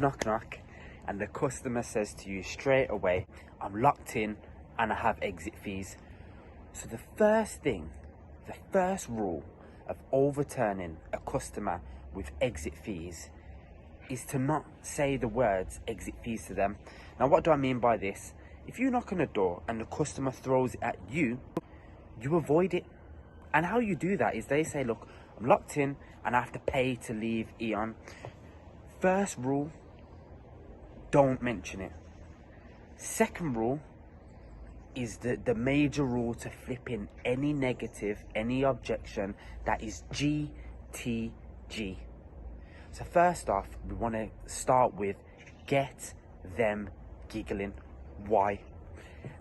knock knock, and the customer says to you straight away, I'm locked in and I have exit fees. So the first rule of overturning a customer with exit fees is to not say the words exit fees to them. Now, what do I mean by this? If you knock on a door and the customer throws it at you, you avoid it. And how you do that is they say, look, I'm locked in and I have to pay to leave Eon. First rule, don't mention it. Second rule is the major rule to flipping any negative, any objection, that is GTG. So first off, we want to start with get them giggling. Why?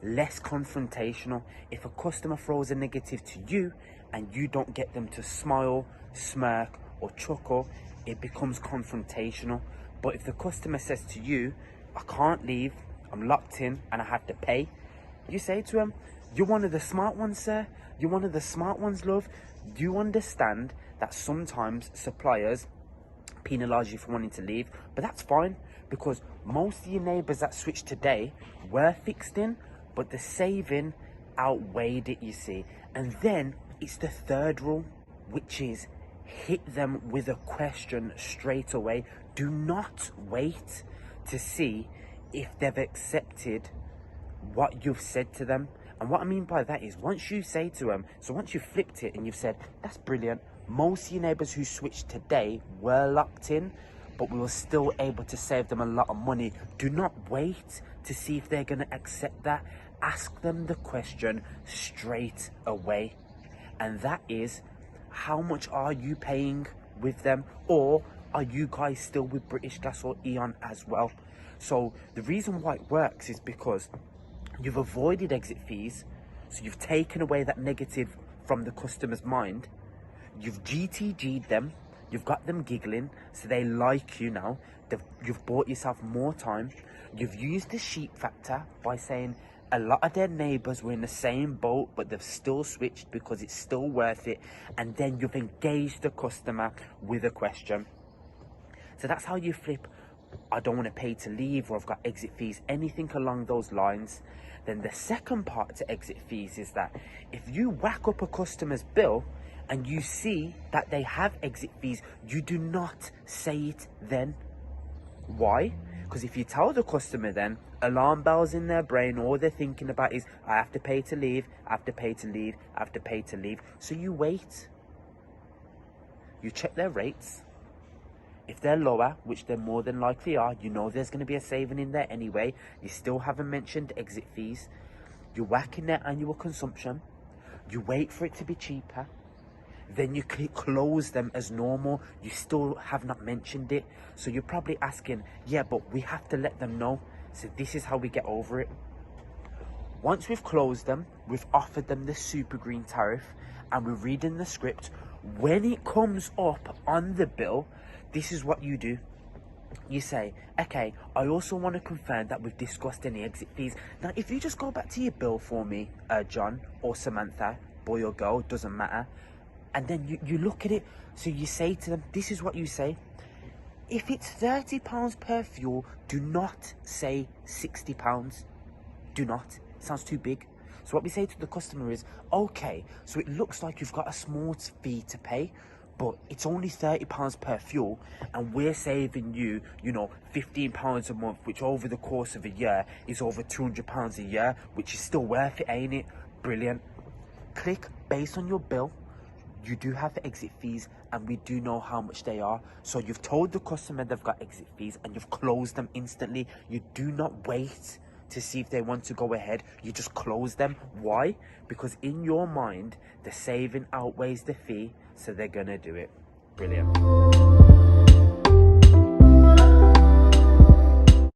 Less confrontational. If a customer throws a negative to you and you don't get them to smile, smirk or chuckle, it becomes confrontational. But if the customer says to you, I can't leave, I'm locked in and I have to pay, you say to him, you're one of the smart ones, sir. You're one of the smart ones, love. You understand that sometimes suppliers penalise you for wanting to leave, but that's fine, because most of your neighbours that switched today were fixed in, but the saving outweighed it, you see. And then it's the third rule, which is hit them with a question straight away. Do not wait to see if they've accepted what you've said to them. And what I mean by that is, once you say to them, so once you've flipped it and you've said, that's brilliant, most of your neighbours who switched today were locked in, but we were still able to save them a lot of money. Do not wait to see if they're going to accept that. Ask them the question straight away. And that is, how much are you paying with them? Or are you guys still with British Gas or Eon as well? So the reason why it works is because you've avoided exit fees, so you've taken away that negative from the customer's mind. You've GTG'd them, you've got them giggling, so they like you now. You've bought yourself more time. You've used the sheep factor by saying a lot of their neighbours were in the same boat, but they've still switched because it's still worth it. And then you've engaged the customer with a question. So that's how you flip, I don't want to pay to leave, or I've got exit fees, anything along those lines. Then the second part to exit fees is that if you whack up a customer's bill and you see that they have exit fees, you do not say it then. Why? Because if you tell the customer, then alarm bells in their brain, all they're thinking about is, I have to pay to leave, I have to pay to leave, I have to pay to leave. So you wait. You check their rates. If they're lower, which they more than likely are, you know there's going to be a saving in there anyway. You still haven't mentioned exit fees. You whack in their annual consumption. You wait for it to be cheaper. Then you close them as normal. You still have not mentioned it. So you're probably asking, yeah, but we have to let them know. So this is how we get over it. Once we've closed them, we've offered them the super green tariff, and we're reading the script. When it comes up on the bill, this is what you do. You say, okay, I also want to confirm that we've discussed any exit fees. Now, if you just go back to your bill for me, John or Samantha, boy or girl, doesn't matter. And then you look at it. So you say to them, this is what you say. If it's £30 per fuel, do not say £60. Do not. It sounds too big. So what we say to the customer is, okay, so it looks like you've got a small fee to pay, but it's only £30 per fuel, and we're saving you, £15 a month, which over the course of a year is over £200 a year, which is still worth it, ain't it? Brilliant. Click based on your bill. You do have exit fees, and we do know how much they are. So you've told the customer they've got exit fees, and you've closed them instantly. You do not wait to see if they want to go ahead. You just close them. Why? Because in your mind, the saving outweighs the fee, so they're gonna do it. Brilliant.